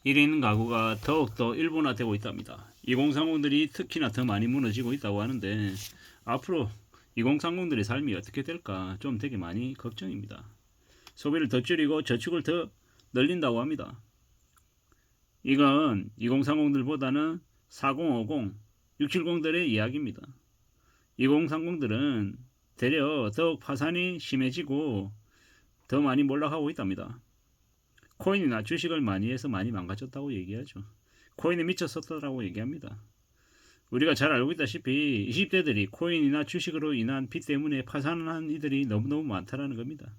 1인 가구가 더욱더 일본화되고 있답니다. 2030들이 특히나 더 많이 무너지고 있다고 하는데 앞으로 2030들의 삶이 어떻게 될까 좀 되게 많이 걱정입니다. 소비를 더 줄이고 저축을 더 늘린다고 합니다. 이건 2030들보다는 4050, 670들의 이야기입니다. 2030들은 되려 더욱 파산이 심해지고 더 많이 몰락하고 있답니다. 코인이나 주식을 많이 해서 많이 망가졌다고 얘기하죠. 코인에 미쳤었다라고 얘기합니다. 우리가 잘 알고 있다시피 20대들이 코인이나 주식으로 인한 빚 때문에 파산한 이들이 너무너무 많다라는 겁니다.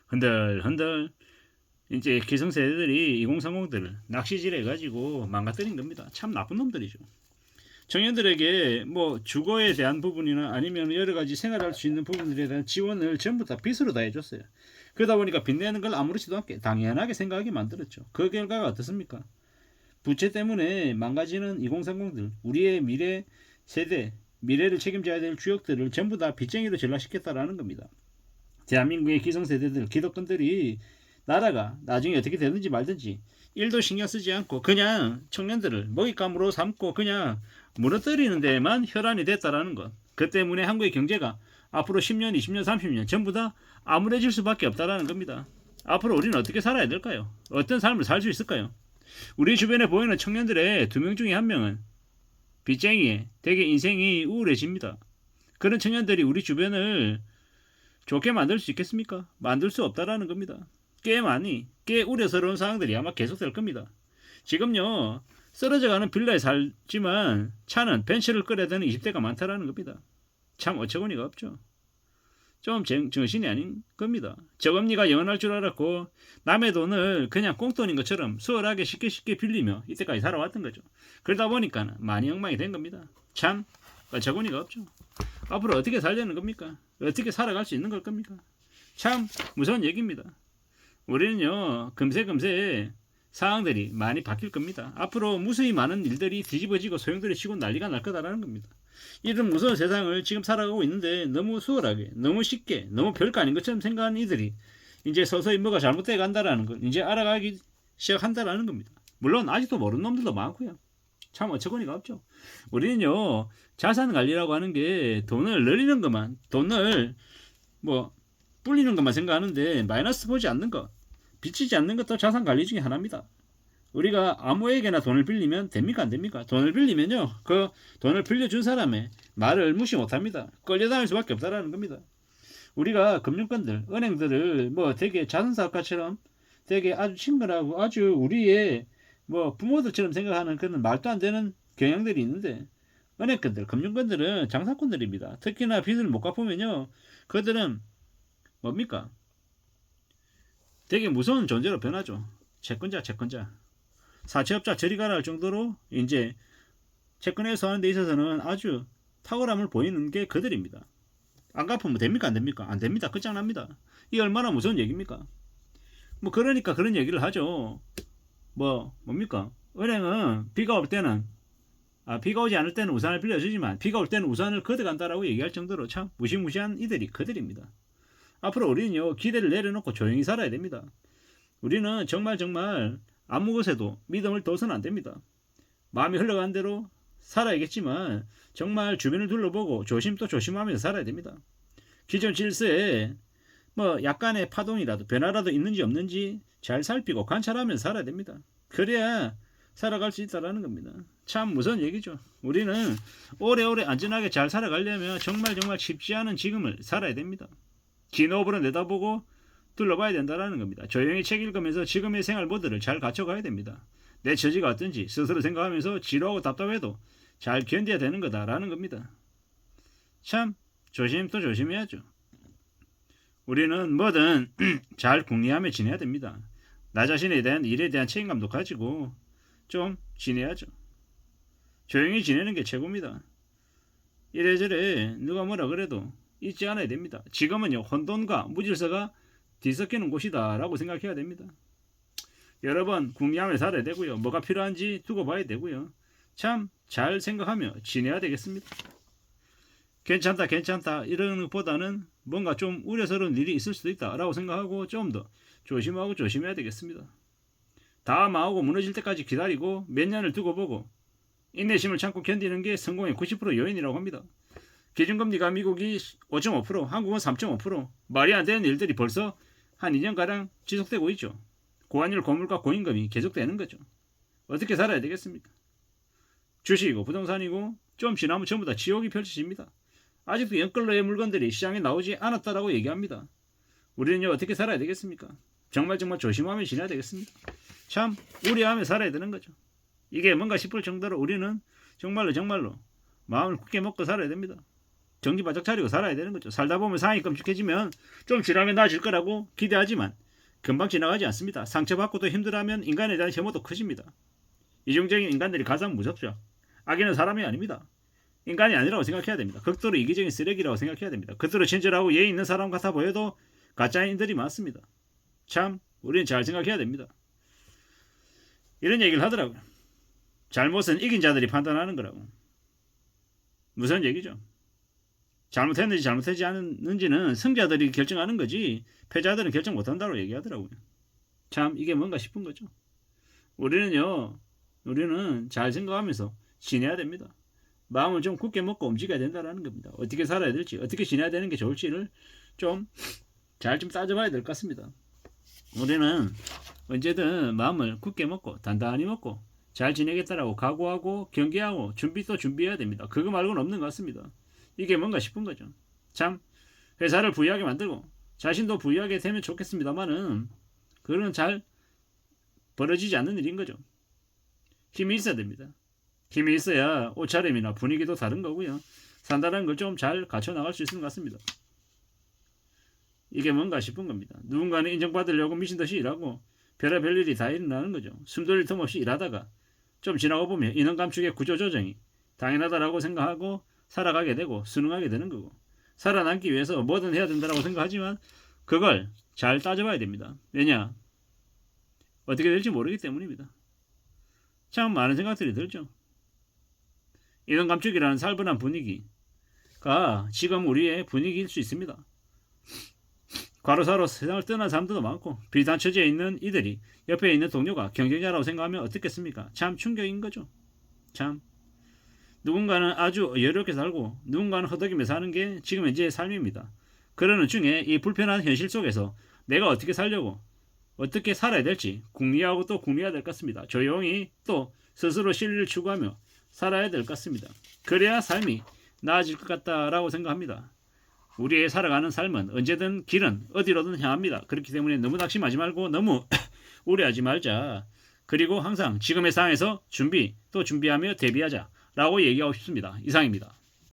흔들흔들 이제 기성세대들이 2030들을 낚시질 해가지고 망가뜨린 겁니다. 참 나쁜 놈들이죠. 청년들에게 뭐 주거에 대한 부분이나 아니면 여러 가지 생활할 수 있는 부분들에 대한 지원을 전부 다 빚으로 다 해줬어요. 그러다 보니까 빚내는 걸 아무렇지도 않게 당연하게 생각하게 만들었죠. 그 결과가 어떻습니까? 부채 때문에 망가지는 2030들, 우리의 미래 세대, 미래를 책임져야 될 주역들을 전부 다 빚쟁이로 전락시켰다라는 겁니다. 대한민국의 기성세대들, 기득권들이 나라가 나중에 어떻게 되든지 말든지 일도 신경 쓰지 않고 그냥 청년들을 먹잇감으로 삼고 그냥 무너뜨리는 데만 혈안이 됐다라는 것. 그 때문에 한국의 경제가 앞으로 10년, 20년, 30년 전부 다 암울해질 수밖에 없다라는 겁니다. 앞으로 우리는 어떻게 살아야 될까요? 어떤 삶을 살 수 있을까요? 우리 주변에 보이는 청년들의 2명 중에 1명은 빚쟁이에 되게 인생이 우울해집니다. 그런 청년들이 우리 주변을 좋게 만들 수 있겠습니까? 만들 수 없다라는 겁니다. 꽤 우려스러운 상황들이 아마 계속될 겁니다. 지금요, 쓰러져가는 빌라에 살지만 차는 벤츠를 끌어야 되는 20대가 많다라는 겁니다. 참 어처구니가 없죠. 좀 정신이 아닌 겁니다. 저금리가 영원할 줄 알았고 남의 돈을 그냥 꽁돈인 것처럼 수월하게 쉽게 빌리며 이때까지 살아왔던 거죠. 그러다 보니까 많이 엉망이 된 겁니다. 참 어처구니가 없죠. 앞으로 어떻게 살려는 겁니까? 어떻게 살아갈 수 있는 걸 겁니까? 참 무서운 얘기입니다. 우리는요 금세 상황들이 많이 바뀔 겁니다. 앞으로 무수히 많은 일들이 뒤집어지고 소용돌이 치고 난리가 날 거다라는 겁니다. 이런 무서운 세상을 지금 살아가고 있는데 너무 수월하게, 너무 쉽게, 너무 별거 아닌 것처럼 생각하는 이들이 이제 서서히 뭐가 잘못돼 간다라는 걸 이제 알아가기 시작한다라는 겁니다. 물론 아직도 모르는 놈들도 많고요. 참 어처구니가 없죠. 우리는요 자산 관리라고 하는 게 돈을 늘리는 것만, 돈을 뭐 불리는 것만 생각하는데 마이너스 보지 않는 것, 비치지 않는 것도 자산 관리 중에 하나입니다. 우리가 아무에게나 돈을 빌리면 됩니까 안 됩니까? 돈을 빌리면요 그 돈을 빌려준 사람의 말을 무시 못합니다. 끌려다닐 수밖에 없다라는 겁니다. 우리가 금융권들, 은행들을 뭐 되게 자선사업가처럼 되게 아주 친근하고 아주 우리의 뭐 부모들처럼 생각하는 그런 말도 안 되는 경향들이 있는데 은행권들, 금융권들은 장사꾼들입니다. 특히나 빚을 못 갚으면요 그들은 뭡니까? 되게 무서운 존재로 변하죠. 채권자. 사채업자 저리 가라 할 정도로 이제 채권 해소하는 데 있어서는 아주 탁월함을 보이는 게 그들입니다. 안 갚으면 됩니까 안 됩니까? 안 됩니다. 끝장납니다. 이게 얼마나 무서운 얘기입니까? 뭐 그러니까 그런 얘기를 하죠. 뭡니까? 은행은 비가 오지 않을 때는 우산을 빌려주지만 비가 올 때는 우산을 걷어간다라고 얘기할 정도로 참 무시무시한 이들이 그들입니다. 앞으로 우리는요 기대를 내려놓고 조용히 살아야 됩니다. 우리는 정말 아무 것에도 믿음을 둬서는 안 됩니다. 마음이 흘러간 대로 살아야겠지만 정말 주변을 둘러보고 조심하면서 살아야 됩니다. 기존 질서에 뭐 약간의 파동이라도 변화라도 있는지 없는지 잘 살피고 관찰하면서 살아야 됩니다. 그래야 살아갈 수 있다라는 겁니다. 참 무서운 얘기죠. 우리는 오래오래 안전하게 잘 살아가려면 정말 쉽지 않은 지금을 살아야 됩니다. 긴 호흡으로 내다보고 둘러봐야 된다는 겁니다. 조용히 책 읽으면서 지금의 생활 모드를 잘 갖춰가야 됩니다. 내 처지가 어떤지 스스로 생각하면서 지루하고 답답해도 잘 견뎌야 되는 거다라는 겁니다. 참 조심해야죠. 우리는 뭐든 잘 궁리하며 지내야 됩니다. 나 자신에 대한 일에 대한 책임감도 가지고 좀 지내야죠. 조용히 지내는 게 최고입니다. 이래저래 누가 뭐라 그래도 잊지 않아야 됩니다. 지금은요 혼돈과 무질서가 뒤섞이는 곳이다 라고 생각해야 됩니다. 여러 번 궁리하며 살아야 되고요. 뭐가 필요한지 두고 봐야 되고요. 참 잘 생각하며 지내야 되겠습니다. 괜찮다 이러는 것보다는 뭔가 좀 우려스러운 일이 있을 수도 있다 라고 생각하고 좀 더 조심해야 되겠습니다. 다 망하고 무너질 때까지 기다리고 몇 년을 두고 보고 인내심을 참고 견디는 게 성공의 90% 요인이라고 합니다. 기준금리가 미국이 5.5%, 한국은 3.5%, 말이 안 되는 일들이 벌써 한 2년가량 지속되고 있죠. 고환율, 고물가, 고임금이 계속되는 거죠. 어떻게 살아야 되겠습니까? 주식이고 부동산이고 좀 지나면 전부 다 지옥이 펼쳐집니다. 아직도 연끌러의 물건들이 시장에 나오지 않았다라고 얘기합니다. 우리는요 어떻게 살아야 되겠습니까? 정말 조심하며 지내야 되겠습니다. 참 우려하며 살아야 되는 거죠. 이게 뭔가 싶을 정도로 우리는 정말로 마음을 굳게 먹고 살아야 됩니다. 정신 바짝 차리고 살아야 되는 거죠. 살다 보면 상황이 끔찍해지면 좀 지나면 나아질 거라고 기대하지만 금방 지나가지 않습니다. 상처받고도 힘들어하면 인간에 대한 혐오도 커집니다. 이중적인 인간들이 가장 무섭죠. 악인은 사람이 아닙니다. 인간이 아니라고 생각해야 됩니다. 극도로 이기적인 쓰레기라고 생각해야 됩니다. 극도로 친절하고 예의 있는 사람 같아 보여도 가짜인들이 많습니다. 참 우리는 잘 생각해야 됩니다. 이런 얘기를 하더라고요. 잘못은 이긴 자들이 판단하는 거라고. 무슨 얘기죠? 잘못했는지 잘못하지 않았는지는 승자들이 결정하는 거지 패자들은 결정 못한다고 얘기하더라고요. 참 이게 뭔가 싶은 거죠. 우리는 잘 생각하면서 지내야 됩니다. 마음을 좀 굳게 먹고 움직여야 된다는 겁니다. 어떻게 살아야 될지, 어떻게 지내야 되는 게 좋을지를 좀 따져봐야 될 것 같습니다. 우리는 언제든 마음을 굳게 먹고 단단히 먹고 잘 지내겠다라고 각오하고 경계하고 준비해야 됩니다. 그거 말고는 없는 것 같습니다. 이게 뭔가 싶은 거죠. 참 회사를 부유하게 만들고 자신도 부유하게 되면 좋겠습니다만은 그건 잘 벌어지지 않는 일인 거죠. 힘이 있어야 됩니다. 힘이 있어야 옷차림이나 분위기도 다른 거고요. 산다는 걸 좀 잘 갖춰 나갈 수 있는 것 같습니다. 이게 뭔가 싶은 겁니다. 누군가는 인정받으려고 미친듯이 일하고 별의별 일이 다 일어나는 거죠. 숨돌릴 틈 없이 일하다가 좀 지나고 보면 인원 감축의 구조조정이 당연하다라고 생각하고 살아가게 되고 순응하게 되는 거고 살아남기 위해서 뭐든 해야 된다고 생각하지만 그걸 잘 따져봐야 됩니다. 왜냐? 어떻게 될지 모르기 때문입니다. 참 많은 생각들이 들죠. 인원 감축이라는 살벌한 분위기가 지금 우리의 분위기일 수 있습니다. 과로사로 세상을 떠난 사람들도 많고 비슷한 처지에 있는 이들이 옆에 있는 동료가 경쟁자라고 생각하면 어떻겠습니까? 참 충격인 거죠. 참 누군가는 아주 여유롭게 살고 누군가는 허덕이며 사는 게 지금 현재의 삶입니다. 그러는 중에 이 불편한 현실 속에서 내가 어떻게 살려고 어떻게 살아야 될지 궁리하고 또 궁리해야 될 것 같습니다. 조용히 또 스스로 진리를 추구하며 살아야 될 것 같습니다. 그래야 삶이 나아질 것 같다라고 생각합니다. 우리의 살아가는 삶은 언제든 길은 어디로든 향합니다. 그렇기 때문에 너무 낙심하지 말고 너무 우려하지 말자. 그리고 항상 지금의 상황에서 준비하며 대비하자 라고 얘기하고 싶습니다. 이상입니다.